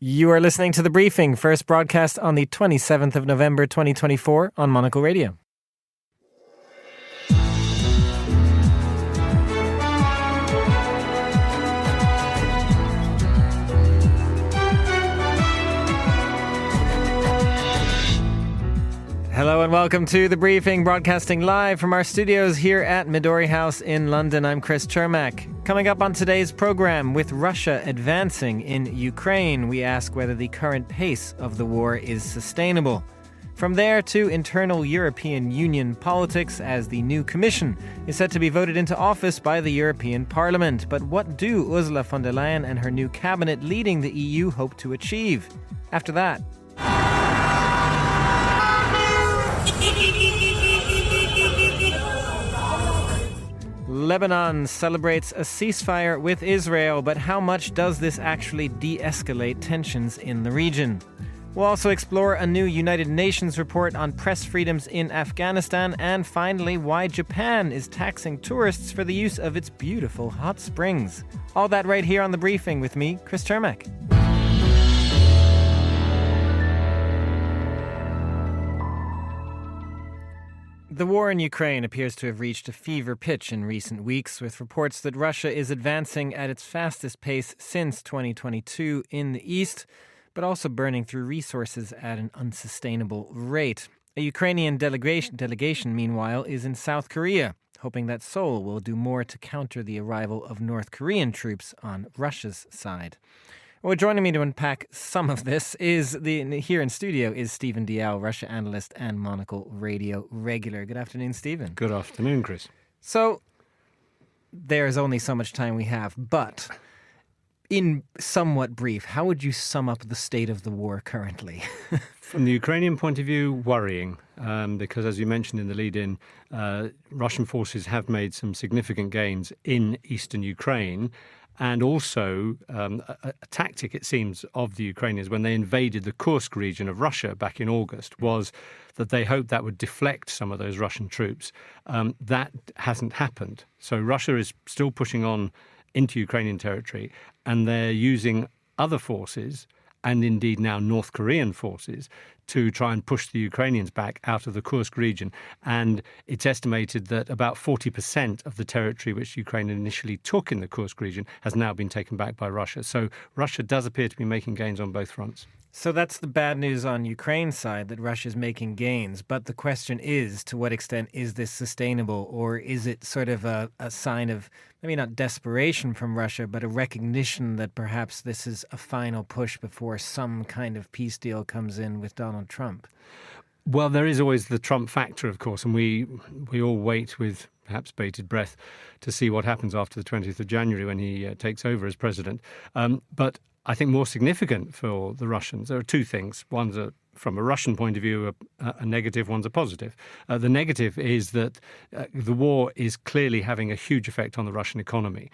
You are listening to The Briefing, first broadcast on the 27th of November 2024 on Monocle Radio. Hello and welcome to The Briefing, broadcasting live from our studios here at Midori House in London. I'm Chris Cermak. Coming up on today's program, with Russia advancing in Ukraine, we ask whether the current pace of the war is sustainable. From there to internal European Union politics, as the new Commission is set to be voted into office by the European Parliament. But what do Ursula von der Leyen and her new cabinet leading the EU hope to achieve? After that, Lebanon celebrates a ceasefire with Israel, but how much does this actually de-escalate tensions in the region? We'll also explore a new United Nations report on press freedoms in Afghanistan, and finally, why Japan is taxing tourists for the use of its beautiful hot springs. All that right here on The Briefing with me, Chris Cermak. The war in Ukraine appears to have reached a fever pitch in recent weeks, with reports that Russia is advancing at its fastest pace since 2022 in the east, but also burning through resources at an unsustainable rate. A Ukrainian delegation, meanwhile, is in South Korea, hoping that Seoul will do more to counter the arrival of North Korean troops on Russia's side. Well, joining me to unpack some of this here in studio is Stephen Dalziel, Russia analyst and Monocle Radio regular. Good afternoon, Stephen. Good afternoon, Chris. So, there's only so much time we have, but in somewhat brief, how would you sum up the state of the war currently? From the Ukrainian point of view, worrying, because as you mentioned in the lead-in, Russian forces have made some significant gains in eastern Ukraine. And also a tactic, it seems, of the Ukrainians when they invaded the Kursk region of Russia back in August was that they hoped that would deflect some of those Russian troops. That hasn't happened. So Russia is still pushing on into Ukrainian territory, and they're using other forces, and indeed now North Korean forces, to try and push the Ukrainians back out of the Kursk region. And it's estimated that about 40% of the territory which Ukraine initially took in the Kursk region has now been taken back by Russia. So Russia does appear to be making gains on both fronts. So that's the bad news on Ukraine's side, that Russia's making gains. But the question is, to what extent is this sustainable? Or is it sort of a sign of, maybe not desperation from Russia, but a recognition that perhaps this is a final push before some kind of peace deal comes in with Donald Trump? Well, there is always the Trump factor, of course, and we all wait with perhaps bated breath to see what happens after the 20th of January when he takes over as president. But I think more significant for the Russians, there are two things. One's from a Russian point of view, a negative, one's a positive. The negative is that the war is clearly having a huge effect on the Russian economy.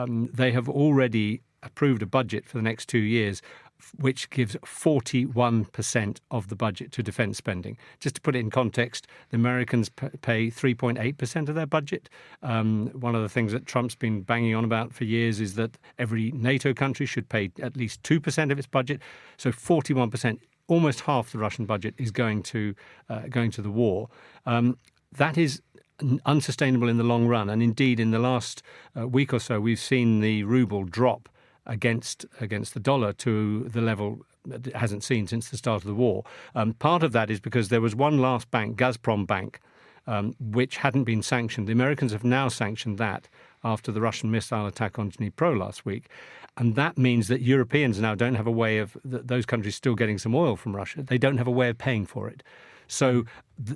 They have already approved a budget for the next 2 years which gives 41% of the budget to defence spending. Just to put it in context, the Americans pay 3.8% of their budget. One of the things that Trump's been banging on about for years is that every NATO country should pay at least 2% of its budget. So 41%, almost half the Russian budget, is going to the war. That is unsustainable in the long run. And indeed, in the last week or so, we've seen the ruble drop against the dollar to the level that it hasn't seen since the start of the war. Part of that is because there was one last bank, Gazprom Bank, which hadn't been sanctioned. The Americans have now sanctioned that after the Russian missile attack on Dnipro last week. And that means that Europeans now don't have a way of, those countries still getting some oil from Russia, they don't have a way of paying for it. So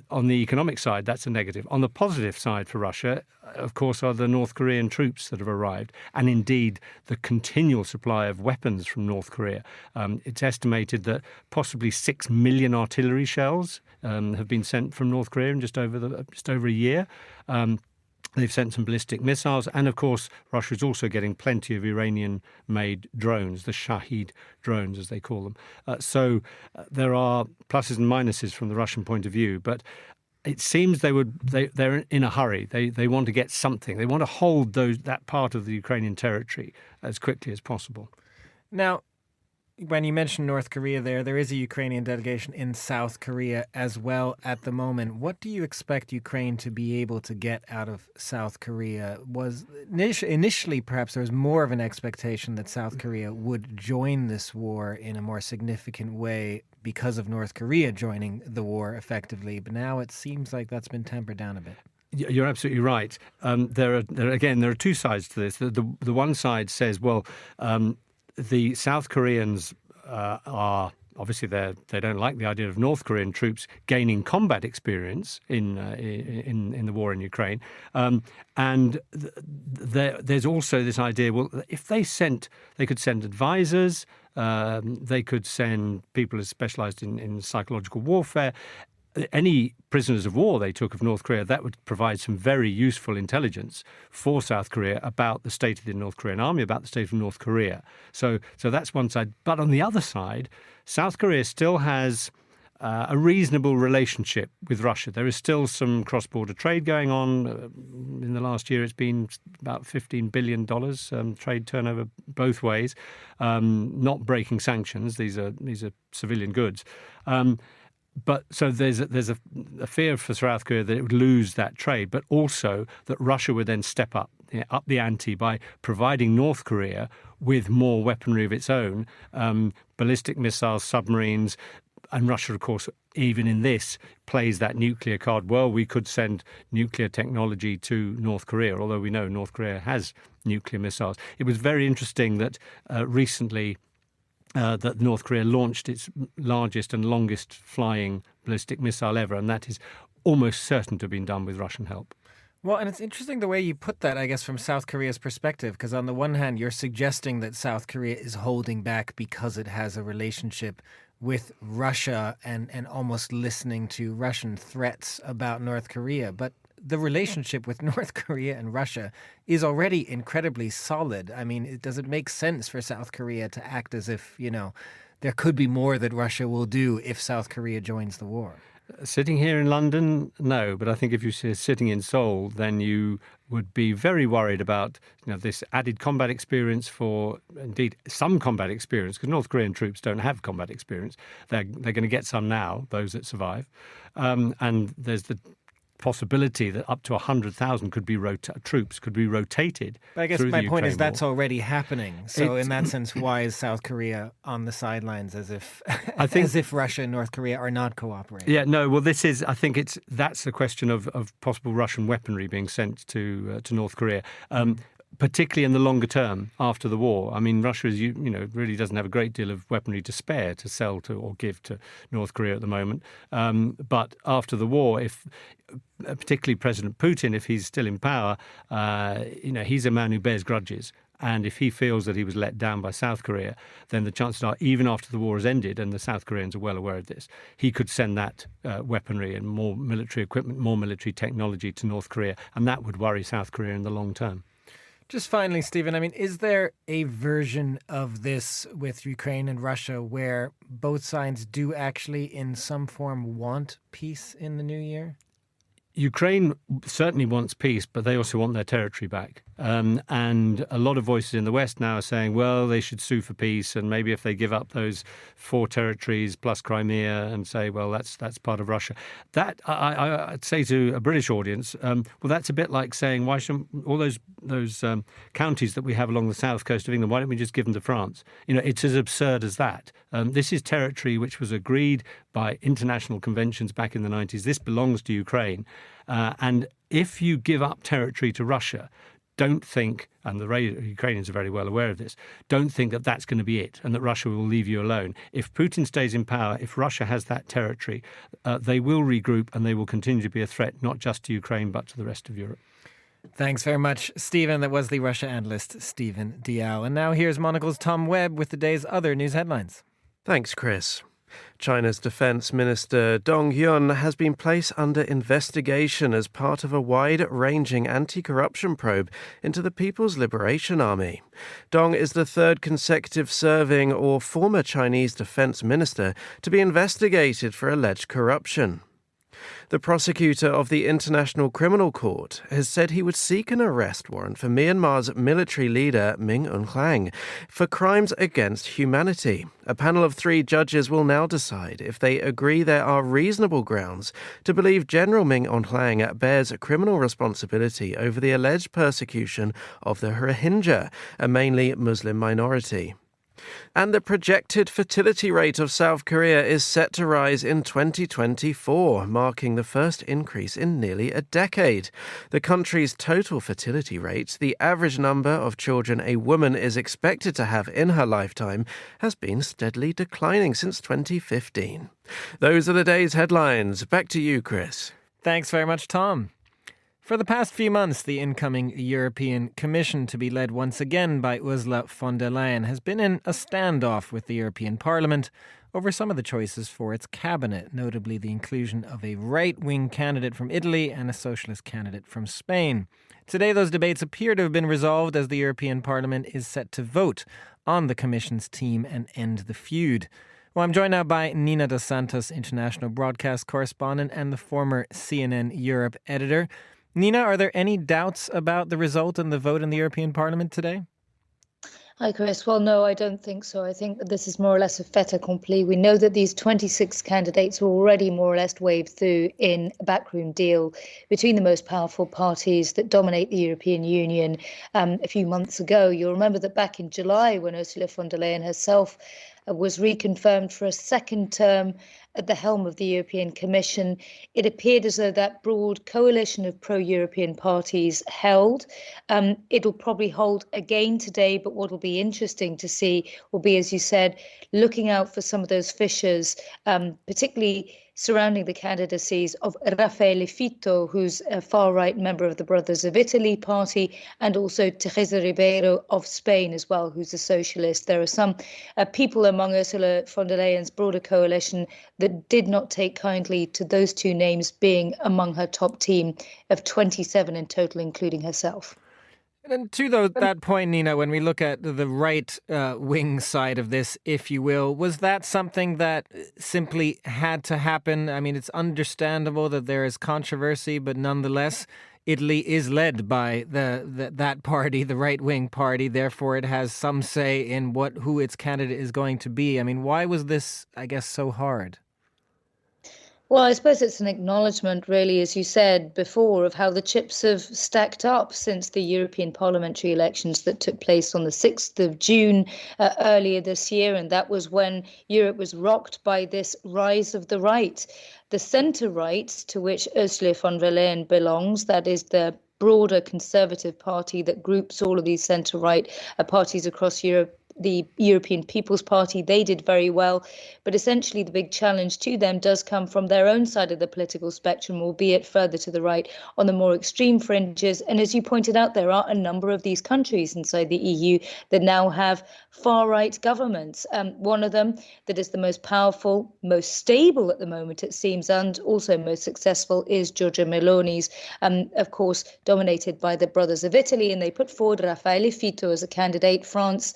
on the economic side, that's a negative. On the positive side for Russia, of course, are the North Korean troops that have arrived, and indeed the continual supply of weapons from North Korea. It's estimated that possibly 6 million artillery shells have been sent from North Korea in just over a year. They've sent some ballistic missiles, and of course Russia is also getting plenty of Iranian-made drones, the Shahid drones as they call them. So there are pluses and minuses from the Russian point of view, but it seems they're in a hurry. They want to get something. They want to hold that part of the Ukrainian territory as quickly as possible. Now, when you mentioned North Korea there is a Ukrainian delegation in South Korea as well at the moment. What do you expect Ukraine to be able to get out of South Korea? Was initially perhaps there was more of an expectation that South Korea would join this war in a more significant way because of North Korea joining the war effectively, but now it seems like that's been tempered down a bit. You're absolutely right. There are two sides to this. The one side says, well, the South Koreans are obviously they don't like the idea of North Korean troops gaining combat experience in the war in Ukraine, and there's also this idea. Well, if they could send advisors, they could send people who specialised in psychological warfare. Any prisoners of war they took of North Korea, that would provide some very useful intelligence for South Korea about the state of the North Korean army, about the state of North Korea. So that's one side. But on the other side, South Korea still has a reasonable relationship with Russia. There is still some cross-border trade going on. In the last year, it's been about $15 billion trade turnover both ways, not breaking sanctions. These are civilian goods. But so there's a fear for South Korea that it would lose that trade, but also that Russia would then step up the ante by providing North Korea with more weaponry of its own, ballistic missiles, submarines. And Russia, of course, even in this, plays that nuclear card. Well, we could send nuclear technology to North Korea, although we know North Korea has nuclear missiles. It was very interesting that recently that North Korea launched its largest and longest flying ballistic missile ever, and that is almost certain to have been done with Russian help. Well, and it's interesting the way you put that, I guess, from South Korea's perspective, because on the one hand, you're suggesting that South Korea is holding back because it has a relationship with Russia and almost listening to Russian threats about North Korea. But the relationship with North Korea and Russia is already incredibly solid. I mean, does it make sense for South Korea to act as if, there could be more that Russia will do if South Korea joins the war? Sitting here in London, no. But I think if you're sitting in Seoul, then you would be very worried about this added combat experience for, indeed, some combat experience, because North Korean troops don't have combat experience. They're going to get some now, those that survive. And there's the possibility that up to 100,000 troops could be rotated. But I guess my point is that's already happening. So in that sense, why is South Korea on the sidelines as if Russia and North Korea are not cooperating? Yeah, no. Well, that's the question of possible Russian weaponry being sent to North Korea. Particularly in the longer term after the war. I mean, Russia really doesn't have a great deal of weaponry to spare to sell to or give to North Korea at the moment. But after the war, if particularly President Putin, if he's still in power, he's a man who bears grudges. And if he feels that he was let down by South Korea, then the chances are, even after the war has ended, and the South Koreans are well aware of this, he could send that weaponry and more military equipment, more military technology to North Korea. And that would worry South Korea in the long term. Just finally, Stephen, I mean, is there a version of this with Ukraine and Russia where both sides do actually in some form want peace in the new year? Ukraine certainly wants peace, but they also want their territory back. And a lot of voices in the West now are saying, well, they should sue for peace. And maybe if they give up those 4 territories plus Crimea and say, well, that's part of Russia. That I'd say to a British audience, well, that's a bit like saying, why shouldn't all those counties that we have along the south coast of England, why don't we just give them to France? It's as absurd as that. This is territory which was agreed by international conventions back in the 90s. This belongs to Ukraine. And if you give up territory to Russia, don't think, and the Ukrainians are very well aware of this, don't think that that's going to be it and that Russia will leave you alone. If Putin stays in power, if Russia has that territory, they will regroup and they will continue to be a threat, not just to Ukraine, but to the rest of Europe. Thanks very much, Stephen. That was the Russia analyst, Stephen Diao. And now here's Monocle's Tom Webb with the day's other news headlines. Thanks, Chris. China's Defense Minister Dong Yun has been placed under investigation as part of a wide-ranging anti-corruption probe into the People's Liberation Army. Dong is the third consecutive serving or former Chinese defense minister to be investigated for alleged corruption. The prosecutor of the International Criminal Court has said he would seek an arrest warrant for Myanmar's military leader Min Aung Hlaing for crimes against humanity. A panel of 3 judges will now decide if they agree there are reasonable grounds to believe General Min Aung Hlaing bears criminal responsibility over the alleged persecution of the Rohingya, a mainly Muslim minority. And the projected fertility rate of South Korea is set to rise in 2024, marking the first increase in nearly a decade. The country's total fertility rate, the average number of children a woman is expected to have in her lifetime, has been steadily declining since 2015. Those are the day's headlines. Back to you, Chris. Thanks very much, Tom. For the past few months, the incoming European Commission, to be led once again by Ursula von der Leyen, has been in a standoff with the European Parliament over some of the choices for its cabinet, notably the inclusion of a right-wing candidate from Italy and a socialist candidate from Spain. Today, those debates appear to have been resolved as the European Parliament is set to vote on the Commission's team and end the feud. Well, I'm joined now by Nina dos Santos, international broadcast correspondent and the former CNN Europe editor. Nina, are there any doubts about the result and the vote in the European Parliament today? Hi, Chris. Well, no, I don't think so. I think that this is more or less a fait accompli. We know that these 26 candidates were already more or less waved through in a backroom deal between the most powerful parties that dominate the European Union a few months ago. You'll remember that back in July, when Ursula von der Leyen herself was reconfirmed for a second term at the helm of the European Commission, it appeared as though that broad coalition of pro-European parties held. It'll probably hold again today, but what will be interesting to see will be, as you said, looking out for some of those fissures, particularly surrounding the candidacies of Raffaele Fitto, who's a far-right member of the Brothers of Italy party, and also Teresa Ribeiro of Spain as well, who's a socialist. There are some people among Ursula von der Leyen's broader coalition that did not take kindly to those 2 names being among her top team of 27 in total, including herself. And to that point, Nina, when we look at the right-wing side of this, if you will, was that something that simply had to happen? I mean, it's understandable that there is controversy, but nonetheless, Italy is led by that party, the right-wing party. Therefore, it has some say in who its candidate is going to be. I mean, why was this, I guess, so hard? Well, I suppose it's an acknowledgement, really, as you said before, of how the chips have stacked up since the European parliamentary elections that took place on the 6th of June earlier this year. And that was when Europe was rocked by this rise of the right. The centre-right, to which Ursula von der Leyen belongs, that is the broader conservative party that groups all of these centre-right parties across Europe, the European People's Party, they did very well. But essentially, the big challenge to them does come from their own side of the political spectrum, albeit further to the right on the more extreme fringes. And as you pointed out, there are a number of these countries inside the EU that now have far-right governments. One of them that is the most powerful, most stable at the moment, it seems, and also most successful is Giorgia Meloni's, of course, dominated by the Brothers of Italy. And they put forward Raffaele Fitto as a candidate. France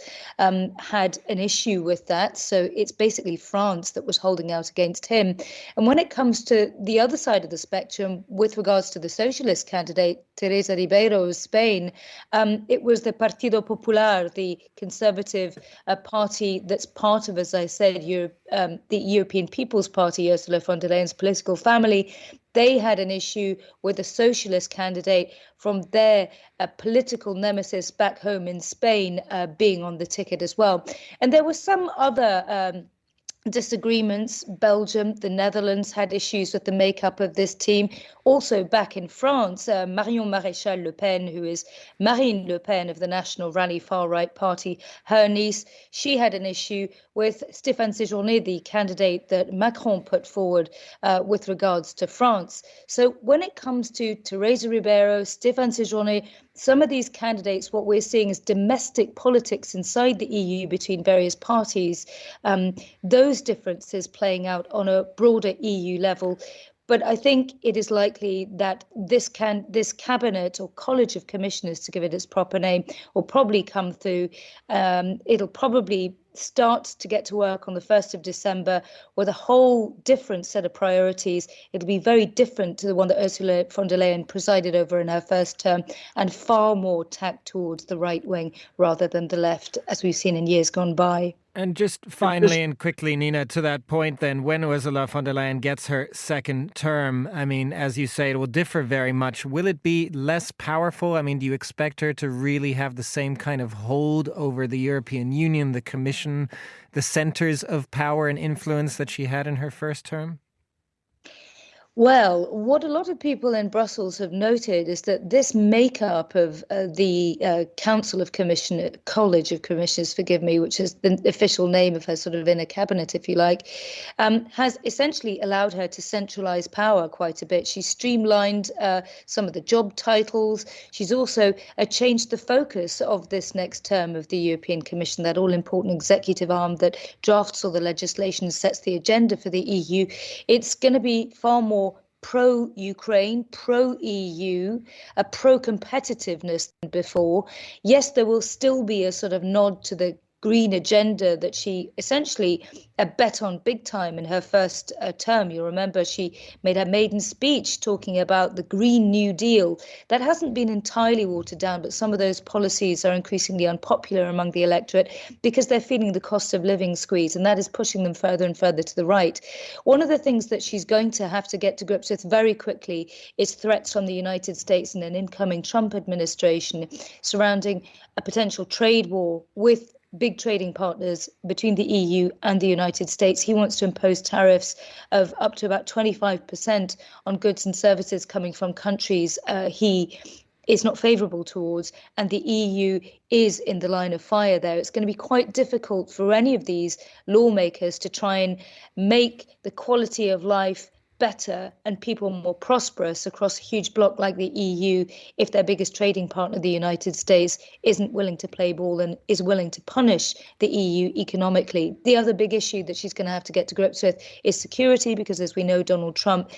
had an issue with that. So it's basically France that was holding out against him. And when it comes to the other side of the spectrum, with regards to the socialist candidate, Teresa Ribeiro of Spain, it was the Partido Popular, the conservative party that's part of, as I said, the European People's Party, Ursula von der Leyen's political family. They had an issue with a socialist candidate from their political nemesis back home in Spain being on the ticket as well. And there were some other disagreements. Belgium, the Netherlands had issues with the makeup of this team. Also back in France, Marion Maréchal Le Pen, who is Marine Le Pen of the National Rally far-right party, her niece, she had an issue with Stéphane Séjourné, the candidate that Macron put forward with regards to France. So when it comes to Teresa Ribeiro, Stéphane Séjourné, some of these candidates, what we're seeing is domestic politics inside the EU between various parties, those differences playing out on a broader EU level. But I think it is likely that this cabinet or college of commissioners, to give it its proper name, will probably come through. It'll probably start to get to work on the 1st of December with a whole different set of priorities. It'll be very different to the one that Ursula von der Leyen presided over in her first term, and far more tacked towards the right wing rather than the left, as we've seen in years gone by. And just finally and quickly, Nina, to that point then, when Ursula von der Leyen gets her second term, I mean, as you say, it will differ very much. Will it be less powerful? I mean, do you expect her to really have the same kind of hold over the European Union, the Commission, the centres of power and influence that she had in her first term? Well, what a lot of people in Brussels have noted is that this makeup of the Council of Commissioners, College of Commissioners, forgive me, which is the official name of her sort of inner cabinet, if you like, has essentially allowed her to centralise power quite a bit. She's streamlined some of the job titles. She's also changed the focus of this next term of the European Commission, that all-important executive arm that drafts all the legislation, sets the agenda for the EU. It's going to be far more pro-Ukraine, pro-EU, a pro-competitiveness than before. Yes, there will still be a sort of nod to the green agenda that she essentially bet on big time in her first term. You remember she made her maiden speech talking about the Green New Deal. That hasn't been entirely watered down, but some of those policies are increasingly unpopular among the electorate because they're feeling the cost of living squeeze, and that is pushing them further and further to the right. One of the things that she's going to have to get to grips with very quickly is threats from the United States and an incoming Trump administration surrounding a potential trade war with big trading partners between the EU and the United States. He wants to impose tariffs of up to about 25% on goods and services coming from countries he is not favourable towards, and the EU is in the line of fire there. It's going to be quite difficult for any of these lawmakers to try and make the quality of life better and people more prosperous across a huge bloc like the EU if their biggest trading partner, the United States, isn't willing to play ball and is willing to punish the EU economically. The other big issue that she's going to have to get to grips with is security, because as we know, Donald Trump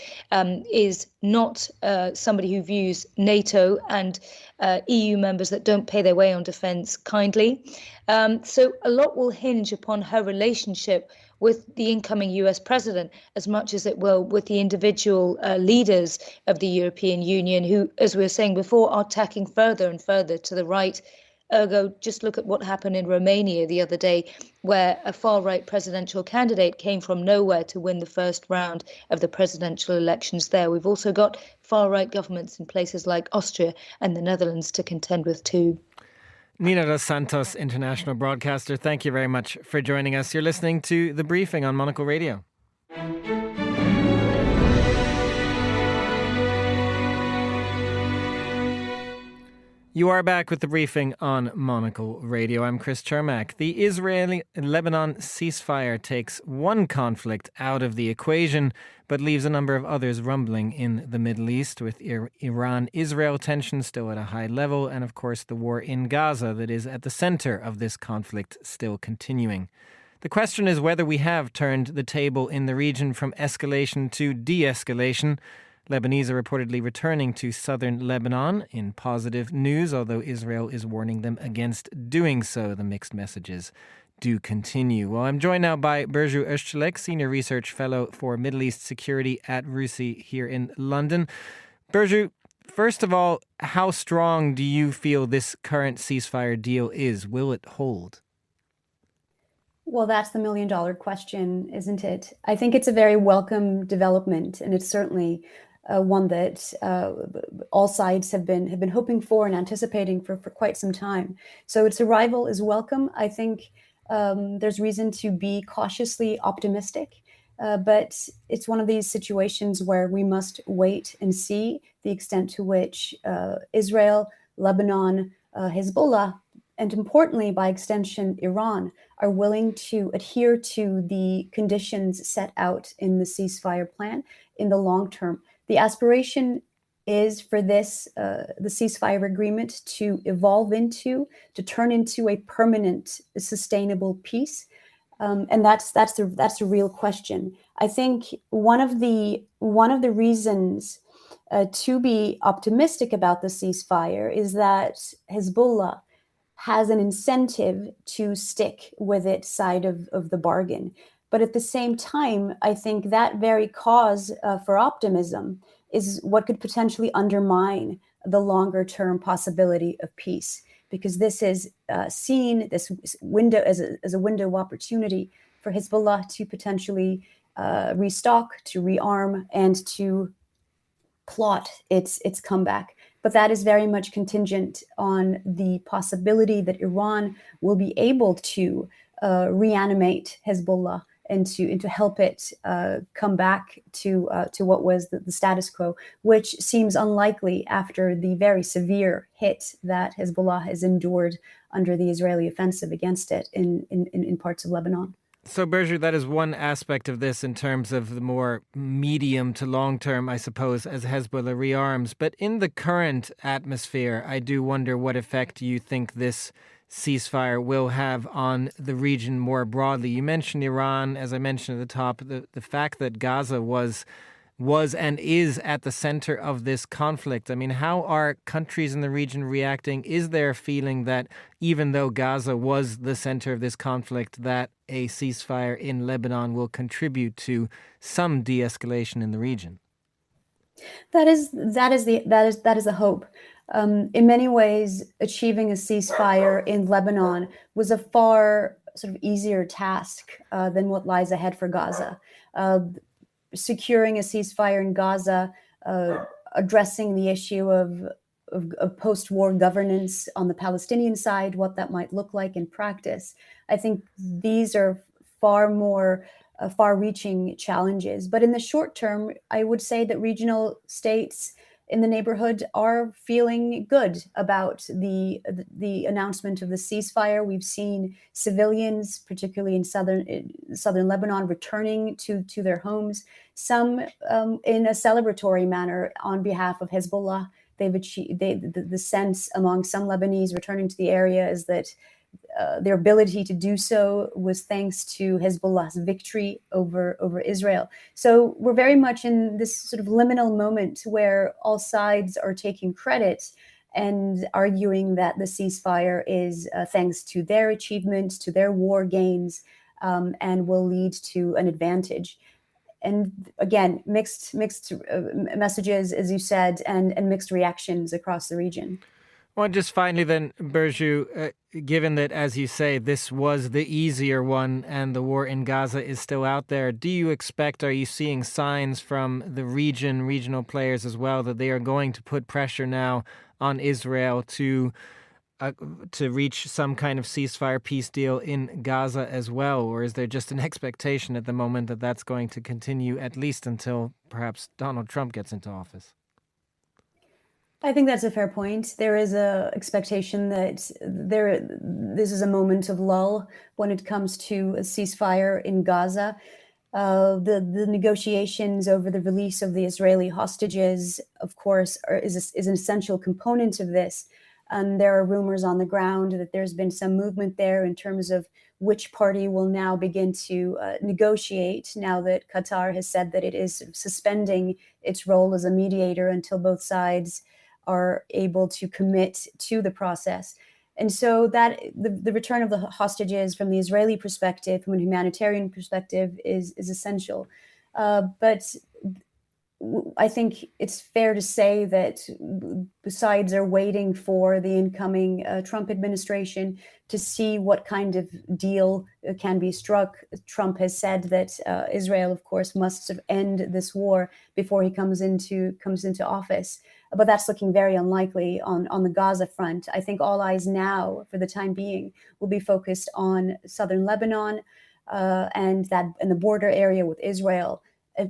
is not somebody who views NATO and EU members that don't pay their way on defence kindly. So a lot will hinge upon her relationship with the incoming US president as much as it will with the individual leaders of the European Union who, as we were saying before, are tacking further and further to the right. Ergo, just look at what happened in Romania the other day, where a far-right presidential candidate came from nowhere to win the first round of the presidential elections there. We've also got far-right governments in places like Austria and the Netherlands to contend with too. Nina dos Santos, international broadcaster, thank you very much for joining us. You're listening to The Briefing on Monocle Radio. You are back with The Briefing on Monocle Radio. I'm Chris Cermak. The Israeli-Lebanon ceasefire takes one conflict out of the equation, but leaves a number of others rumbling in the Middle East, with Iran-Israel tensions still at a high level, and of course the war in Gaza that is at the center of this conflict still continuing. The question is whether we have turned the table in the region from escalation to de-escalation. Lebanese are reportedly returning to southern Lebanon in positive news, although Israel is warning them against doing so. The mixed messages do continue. Well, I'm joined now by Burcu Özçelik, Senior Research Fellow for Middle East Security at RUSI here in London. Burcu, first of all, how strong do you feel this current ceasefire deal is? Will it hold? Well, that's the million-dollar question, isn't it? I think it's a very welcome development, and it's certainly one that all sides have been hoping for and anticipating for quite some time. So its arrival is welcome. I think there's reason to be cautiously optimistic, but it's one of these situations where we must wait and see the extent to which Israel, Lebanon, Hezbollah, and importantly, by extension, Iran, are willing to adhere to the conditions set out in the ceasefire plan in the long term. The aspiration is for this, the ceasefire agreement to evolve into, to turn into a permanent, sustainable peace. And that's the real question. I think one of the reasons to be optimistic about the ceasefire is that Hezbollah has an incentive to stick with its side of the bargain. But at the same time, I think that very cause for optimism is what could potentially undermine the longer term possibility of peace, because this is seen, this window, as a window of opportunity for Hezbollah to potentially restock, to rearm, and to plot its comeback. But that is very much contingent on the possibility that Iran will be able to reanimate Hezbollah and to help it come back to what was the status quo, which seems unlikely after the very severe hit that Hezbollah has endured under the Israeli offensive against it in parts of Lebanon. So, Berju, that is one aspect of this in terms of the more medium to long term, I suppose, as Hezbollah rearms. But in the current atmosphere, I do wonder what effect you think this ceasefire will have on the region more broadly. You mentioned Iran, as I mentioned at the top, the fact that Gaza was and is at the center of this conflict. I mean, how are countries in the region reacting? Is there a feeling that even though Gaza was the center of this conflict, that a ceasefire in Lebanon will contribute to some de-escalation in the region? That is the hope. In many ways, achieving a ceasefire in Lebanon was a far sort of easier task than what lies ahead for Gaza. Securing a ceasefire in Gaza, addressing the issue of post-war governance on the Palestinian side, what that might look like in practice. I think these are far more far-reaching challenges. But in the short term, I would say that regional states in the neighborhood are feeling good about the announcement of the ceasefire. We've seen civilians, particularly in southern Lebanon, returning to their homes, some in a celebratory manner on behalf of Hezbollah. They've achieved the sense among some Lebanese returning to the area is that their ability to do so was thanks to Hezbollah's victory over Israel. So we're very much in this sort of liminal moment where all sides are taking credit and arguing that the ceasefire is thanks to their achievements, to their war gains, and will lead to an advantage. And again, mixed messages, as you said, and mixed reactions across the region. Well, just finally then, Berju, given that, as you say, this was the easier one and the war in Gaza is still out there, are you seeing signs from the regional players as well, that they are going to put pressure now on Israel to reach some kind of ceasefire peace deal in Gaza as well? Or is there just an expectation at the moment that that's going to continue at least until perhaps Donald Trump gets into office? I think that's a fair point. There is a expectation that this is a moment of lull when it comes to a ceasefire in Gaza. The negotiations over the release of the Israeli hostages, of course, is an essential component of this. There are rumors on the ground that there's been some movement there in terms of which party will now begin to negotiate, now that Qatar has said that it is suspending its role as a mediator until both sides are able to commit to the process. And so that the return of the hostages from the Israeli perspective, from a humanitarian perspective, is essential. But I think it's fair to say that the sides are waiting for the incoming Trump administration to see what kind of deal can be struck. Trump has said that Israel, of course, must sort of end this war before he comes into office. But that's looking very unlikely on the Gaza front. I think all eyes now, for the time being, will be focused on southern Lebanon and the border area with Israel.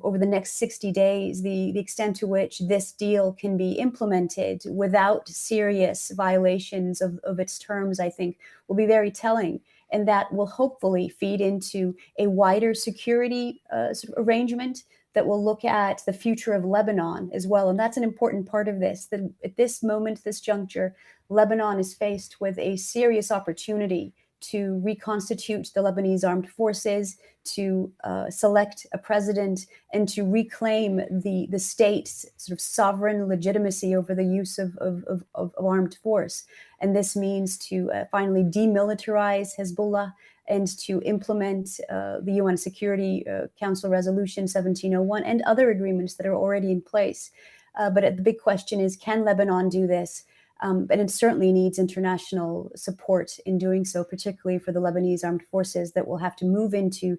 Over the next 60 days, the extent to which this deal can be implemented without serious violations of its terms, I think, will be very telling. And that will hopefully feed into a wider security sort of arrangement that will look at the future of Lebanon as well. And that's an important part of this, that at this moment, this juncture, Lebanon is faced with a serious opportunity to reconstitute the Lebanese armed forces, to select a president, and to reclaim the state's sort of sovereign legitimacy over the use of armed force. And this means to finally demilitarize Hezbollah and to implement the UN Security Council Resolution 1701 and other agreements that are already in place. But the big question is, can Lebanon do this? And it certainly needs international support in doing so, particularly for the Lebanese armed forces that will have to move into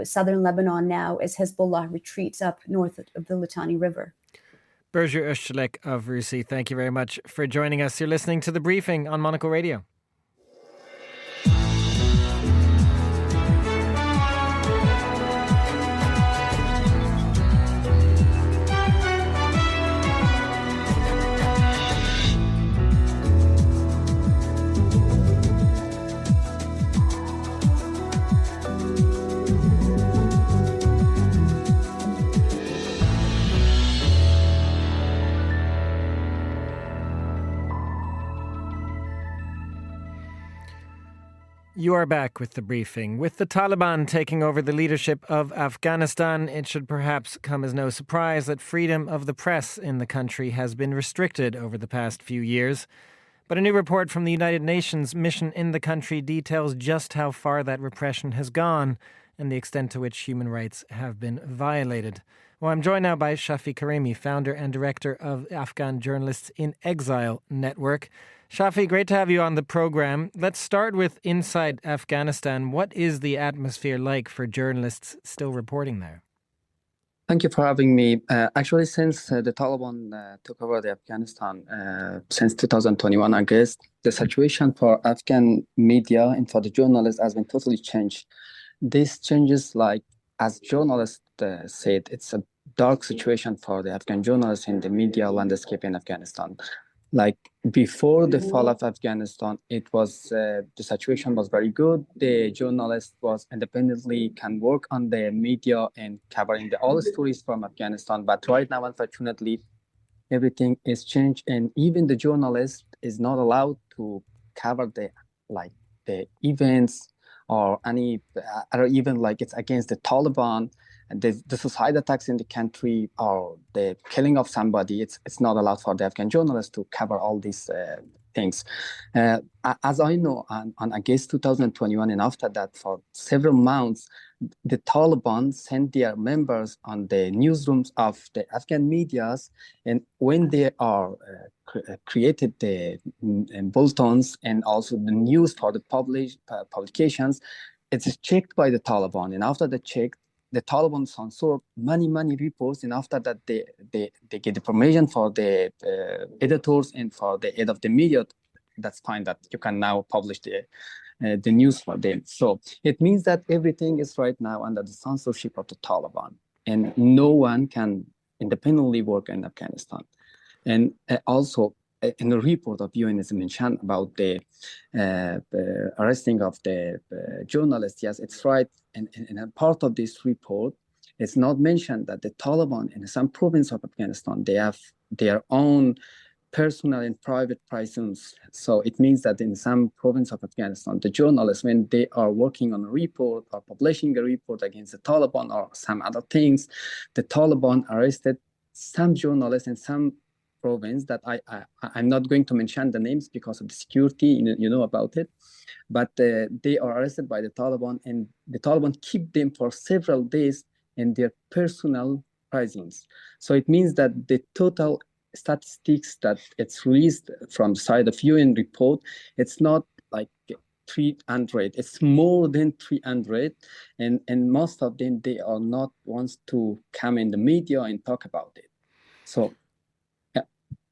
southern Lebanon now as Hezbollah retreats up north of the Litani River. Berger Öztürk of RUSI, thank you very much for joining us. You're listening to The Briefing on Monocle Radio. You are back with The Briefing. With the Taliban taking over the leadership of Afghanistan, it should perhaps come as no surprise that freedom of the press in the country has been restricted over the past few years. But a new report from the United Nations mission in the country details just how far that repression has gone and the extent to which human rights have been violated. Well, I'm joined now by Shafi Karimi, founder and director of Afghan Journalists in Exile Network. Shafi, great to have you on the program. Let's start with inside Afghanistan. What is the atmosphere like for journalists still reporting there? Thank you for having me. Actually, since the Taliban took over the Afghanistan since 2021, I guess the situation for Afghan media and for the journalists has been totally changed. These changes, like as journalists said, it's a dark situation for the Afghan journalists in the media landscape in Afghanistan. Like before the fall of Afghanistan, it was the situation was very good. The journalist was independently can work on the media and covering all stories from Afghanistan. But right now, unfortunately, everything is changed, and even the journalist is not allowed to cover the events or any or even like it's against the Taliban. And the suicide attacks in the country or the killing of somebody, it's not allowed for the Afghan journalists to cover all these things. As I know, on August 2021 and after that, for several months, the Taliban sent their members on the newsrooms of the Afghan medias, and when they are created the bulletins and also the news for the publications, it's checked by the Taliban, and after the check, the Taliban censor many reports, and after that they get the permission for the editors and for the head of the media. That's fine that you can now publish the news for them. So it means that everything is right now under the censorship of the Taliban, and no one can independently work in Afghanistan. And also in the report of UN is mentioned about the arresting of the journalists. Yes, it's right. And a part of this report, it's not mentioned that the Taliban in some province of Afghanistan, they have their own personal and private prisons. So it means that in some province of Afghanistan, the journalists, when they are working on a report or publishing a report against the Taliban or some other things, the Taliban arrested some journalists in some province that I'm not going to mention the names because of the security, you know about it, but they are arrested by the Taliban, and the Taliban keep them for several days in their personal prisons. So it means that the total statistics that it's released from the side of UN report, it's not like 300, it's more than 300, and most of them, they are not ones to come in the media and talk about it. So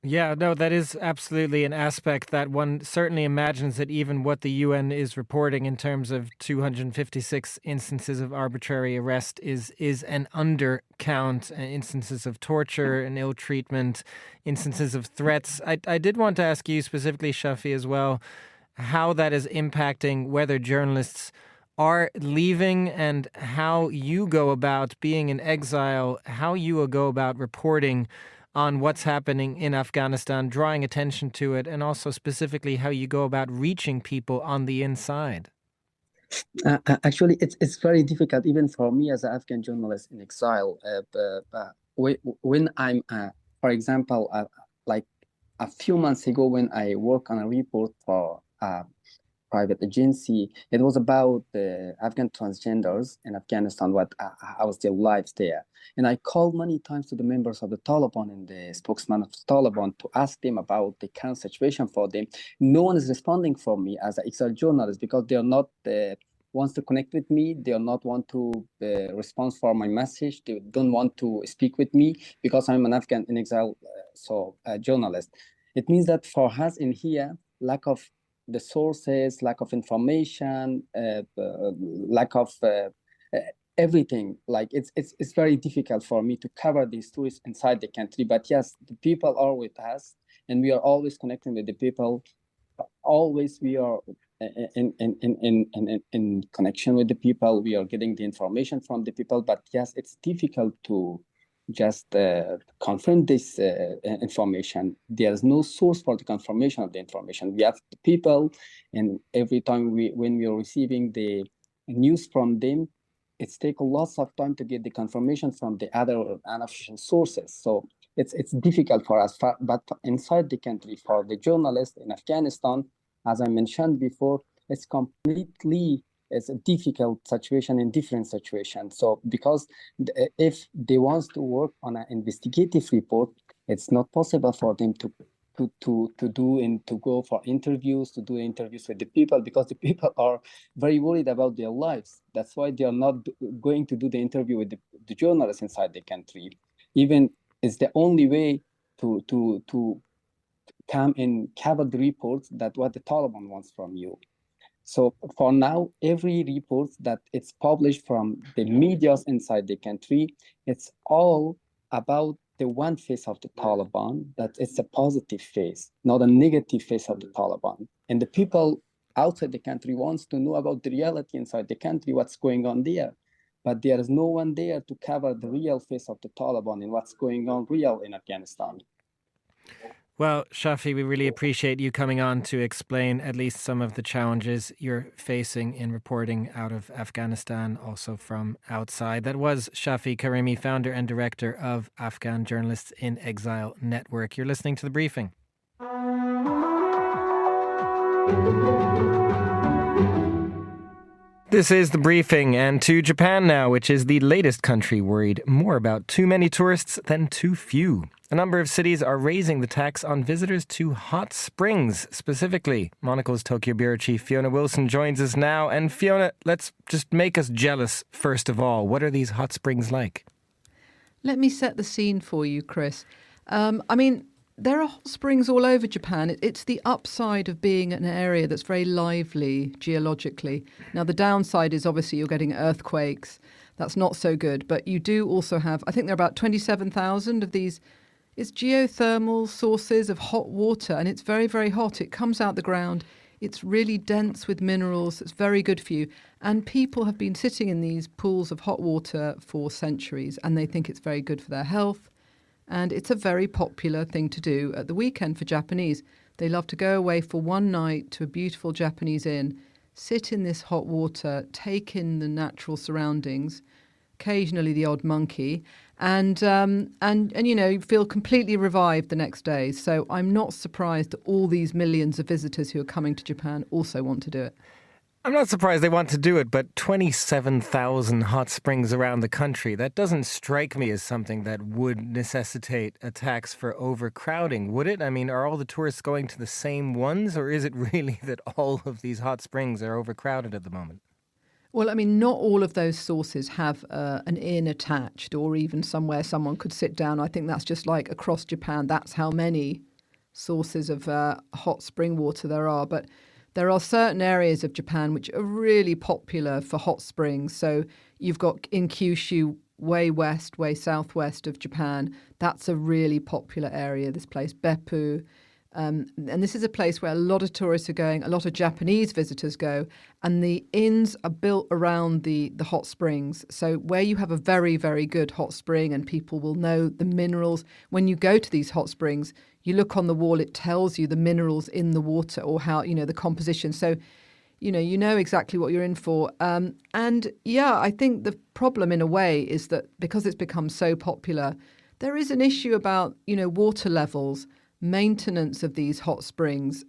yeah, no, that is absolutely an aspect that one certainly imagines that even what the UN is reporting in terms of 256 instances of arbitrary arrest is an undercount, instances of torture and ill treatment, instances of threats. I did want to ask you specifically, Shafi, as well, how that is impacting whether journalists are leaving and how you go about being in exile, how you go about reporting on what's happening in Afghanistan, drawing attention to it, and also specifically how you go about reaching people on the inside? Actually, it's very difficult, even for me as an Afghan journalist in exile. When I'm, for example, like a few months ago, when I work on a report for a private agency, it was about the Afghan transgenders in Afghanistan, how their lives there. And I called many times to the members of the Taliban and the spokesman of the Taliban to ask them about the current situation for them. No one is responding for me as an exile journalist because they are not wants to connect with me. They are not want to respond for my message. They don't want to speak with me because I'm an Afghan in exile, journalist. It means that for us in here, lack of the sources, lack of information, lack of everything. Like it's very difficult for me to cover these stories inside the country. But yes, the people are with us, and we are always connecting with the people. Always we are in connection with the people. We are getting the information from the people. But yes, it's difficult to just confirm this information. There's no source for the confirmation of the information. We have the people, and every time when we are receiving the news from them, it's take lots of time to get the confirmation from the other unofficial sources. So it's difficult for us. But inside the country, for the journalists in Afghanistan, as I mentioned before, it's a difficult situation in different situations. So because if they want to work on an investigative report, it's not possible for them to do and to go for interviews, to do interviews with the people, because the people are very worried about their lives. That's why they are not going to do the interview with the journalists inside the country. Even it's the only way to come and cover the reports that what the Taliban wants from you. So for now, every report that it's published from the medias inside the country, it's all about the one face of the Taliban, that it's a positive face, not a negative face of the Taliban. And the people outside the country wants to know about the reality inside the country, what's going on there. But there is no one there to cover the real face of the Taliban and what's going on real in Afghanistan. Well, Shafi, we really appreciate you coming on to explain at least some of the challenges you're facing in reporting out of Afghanistan, also from outside. That was Shafi Karimi, founder and director of Afghan Journalists in Exile Network. You're listening to The Briefing. This is The Briefing, and to Japan now, which is the latest country worried more about too many tourists than too few. A number of cities are raising the tax on visitors to hot springs, specifically. Monocle's Tokyo Bureau Chief Fiona Wilson joins us now. And Fiona, let's just make us jealous, first of all. What are these hot springs like? Let me set the scene for you, Chris. There are hot springs all over Japan. It's the upside of being an area that's very lively geologically. Now, the downside is obviously you're getting earthquakes. That's not so good. But you do also have, I think there are about 27,000 of these. It's geothermal sources of hot water, and it's very, very hot. It comes out the ground. It's really dense with minerals. It's very good for you. And people have been sitting in these pools of hot water for centuries, and they think it's very good for their health. And it's a very popular thing to do at the weekend for Japanese. They love to go away for one night to a beautiful Japanese inn, sit in this hot water, take in the natural surroundings, occasionally the odd monkey, and you know, feel completely revived the next day. So I'm not surprised that all these millions of visitors who are coming to Japan also want to do it. I'm not surprised they want to do it, but 27,000 hot springs around the country, that doesn't strike me as something that would necessitate a tax for overcrowding, would it? I mean, are all the tourists going to the same ones, or is it really that all of these hot springs are overcrowded at the moment? Well, I mean, not all of those sources have an inn attached or even somewhere someone could sit down. I think that's just like across Japan. That's how many sources of hot spring water there are. But there are certain areas of Japan which are really popular for hot springs. So you've got in Kyushu, way west, way southwest of Japan. That's a really popular area, this place, Beppu. And this is a place where a lot of tourists are going, a lot of Japanese visitors go, and the inns are built around the hot springs. So where you have a very, very good hot spring and people will know the minerals, when you go to these hot springs, you look on the wall, it tells you the minerals in the water or how, the composition. So, you know exactly what you're in for. And yeah, I think the problem in a way is that because it's become so popular, there is an issue about, water levels, maintenance of these hot springs.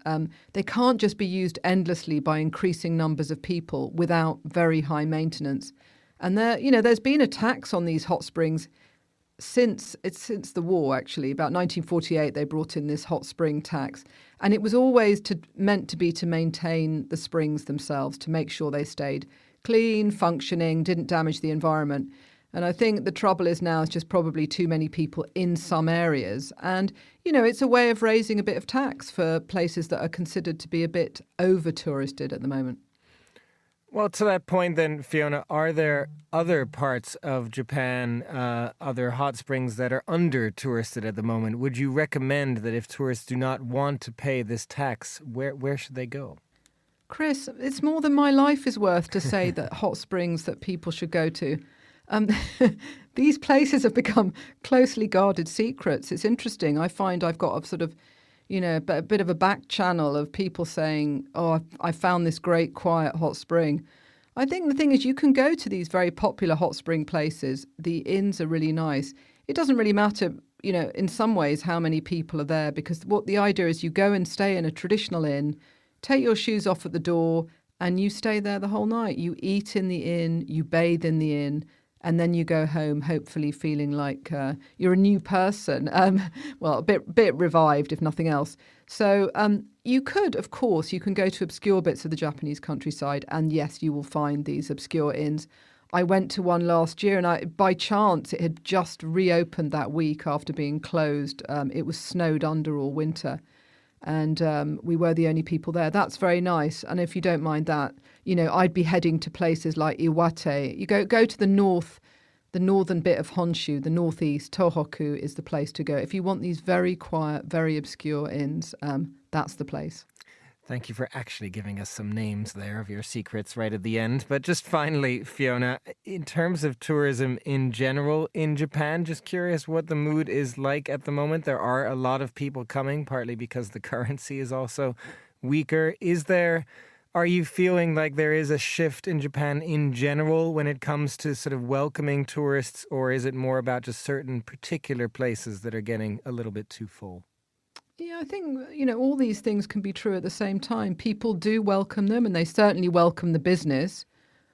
They can't just be used endlessly by increasing numbers of people without very high maintenance. And there's been a tax on these hot springs since the war, actually. About 1948, they brought in this hot spring tax. And it was always meant to be to maintain the springs themselves, to make sure they stayed clean, functioning, didn't damage the environment. And I think the trouble is now it's just probably too many people in some areas. And, it's a way of raising a bit of tax for places that are considered to be a bit over-touristed at the moment. Well, to that point then, Fiona, are there other parts of Japan, other hot springs that are under-touristed at the moment? Would you recommend that if tourists do not want to pay this tax, where should they go? Chris, it's more than my life is worth to say that hot springs that people should go to. These places have become closely guarded secrets. It's interesting. I find I've got a sort of, a bit of a back channel of people saying, oh, I found this great quiet hot spring. I think the thing is you can go to these very popular hot spring places. The inns are really nice. It doesn't really matter, in some ways how many people are there, because what the idea is you go and stay in a traditional inn, take your shoes off at the door, and you stay there the whole night. You eat in the inn, you bathe in the inn, and then you go home, hopefully feeling like you're a new person. Well, a bit revived, if nothing else. So you could, of course, you can go to obscure bits of the Japanese countryside, and yes, you will find these obscure inns. I went to one last year, and by chance, it had just reopened that week after being closed. It was snowed under all winter, and we were the only people there. That's very nice. And if you don't mind that, I'd be heading to places like Iwate. You go to the northern bit of Honshu, the northeast. Tohoku is the place to go. If you want these very quiet, very obscure inns, that's the place. Thank you for actually giving us some names there of your secrets right at the end. But just finally, Fiona, in terms of tourism in general in Japan, just curious what the mood is like at the moment. There are a lot of people coming, partly because the currency is also weaker. Are you feeling like there is a shift in Japan in general when it comes to sort of welcoming tourists, or is it more about just certain particular places that are getting a little bit too full? Yeah, I think, all these things can be true at the same time. People do welcome them, and they certainly welcome the business.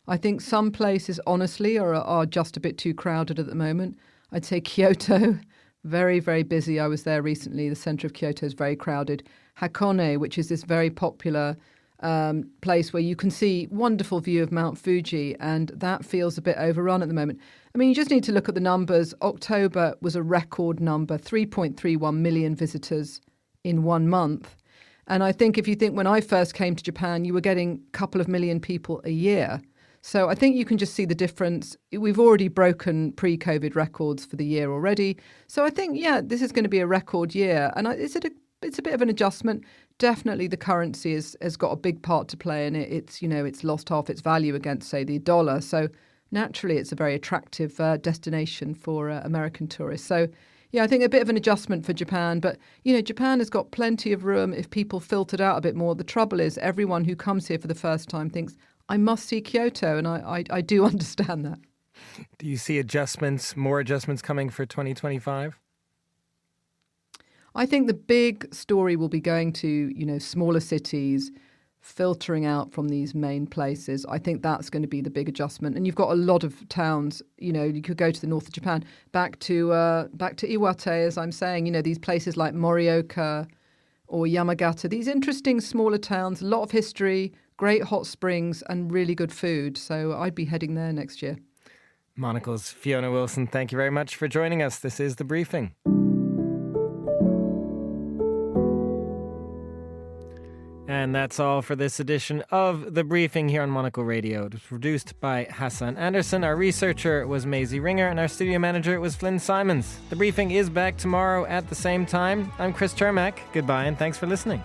I think some places, honestly, are just a bit too crowded at the moment. I'd say Kyoto, very, very busy. I was there recently. The centre of Kyoto is very crowded. Hakone, which is this very popular place where you can see wonderful view of Mount Fuji, and that feels a bit overrun at the moment. I mean, you just need to look at the numbers. October was a record number, 3.31 million visitors in 1 month. And I think if you think when I first came to Japan, you were getting a couple of million people a year. So I think you can just see the difference. We've already broken pre-COVID records for the year already. So I think, this is going to be a record year. And it's a bit of an adjustment. Definitely the currency has got a big part to play in it. It's lost half its value against, say, the dollar. So naturally, it's a very attractive destination for American tourists. So, I think a bit of an adjustment for Japan. But, Japan has got plenty of room if people filtered out a bit more. The trouble is everyone who comes here for the first time thinks, I must see Kyoto. And I do understand that. Do you see more adjustments coming for 2025? I think the big story will be going to, smaller cities, filtering out from these main places. I think that's going to be the big adjustment. And you've got a lot of towns, you could go to the north of Japan, back to Iwate, as I'm saying, these places like Morioka or Yamagata, these interesting smaller towns, a lot of history, great hot springs and really good food. So I'd be heading there next year. Monocle's Fiona Wilson, thank you very much for joining us. This is The Briefing. And And that's all for this edition of The Briefing here on Monocle Radio. It was produced by Hassan Anderson. Our researcher was Maisie Ringer, and our studio manager was Flynn Simons. The Briefing is back tomorrow at the same time. I'm Chris Cermak. Goodbye, and thanks for listening.